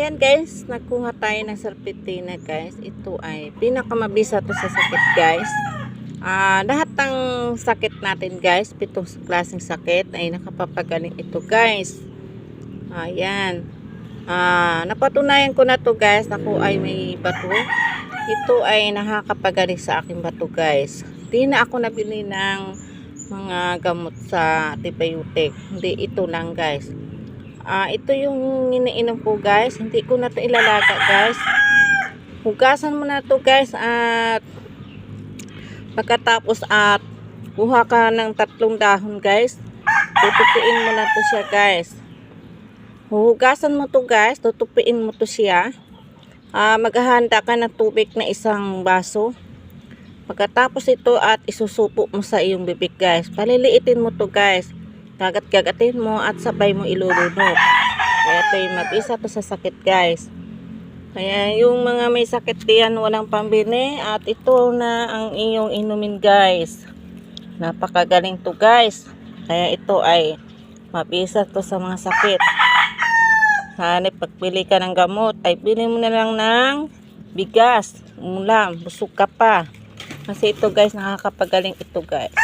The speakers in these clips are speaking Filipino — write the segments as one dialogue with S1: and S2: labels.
S1: Ayan guys, nakuha tayo ng serpentina guys. Ito ay pinakamabisa to sa sakit guys. Lahat ng sakit natin guys, 7 klaseng sakit ay nakapapagaling ito guys. Ayan. Napatunayan ko na to guys. Ako ay may bato. Ito ay nakakapagaling sa aking bato guys. Hindi na ako nabili ng mga gamot sa antibiotic. Hindi, ito lang guys. Ito yung iniinom ko guys. Hindi ko na to ilalaga guys. Hugasan mo na to guys at pagkatapos at kuha ka ng 3 dahon guys. Tutupiin mo na to siya guys. Hugasan mo to guys. Tutupiin mo to siya. Maghahanda ka ng tubig na 1 baso. Pagkatapos ito at isusupo mo sa iyong bibig guys. Paliliitin mo to guys. Gagat-gagatin mo at sabay mo ilulunok. Kaya ito yung mabisa to sa sakit guys. Kaya yung mga may sakit diyan walang pambili at ito na ang iyong inumin guys. Napakagaling to guys. Kaya ito ay mabisa to sa mga sakit. Sana pagpili ka ng gamot ay pili mo na lang ng bigas, ulam, busog ka pa. Kasi ito guys nakakapagaling ito guys.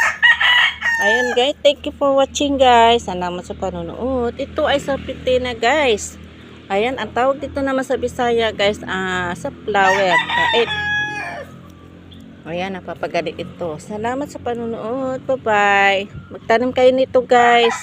S1: Ayun guys, thank you for watching guys. Salamat sa panonood. Ito ay serpentina guys. Ayan, ang tawag dito naman sa Bisaya guys, sa flower. Ayan, napapagaling ito. Salamat sa panonood. Bye bye. Magtanim kayo nito guys.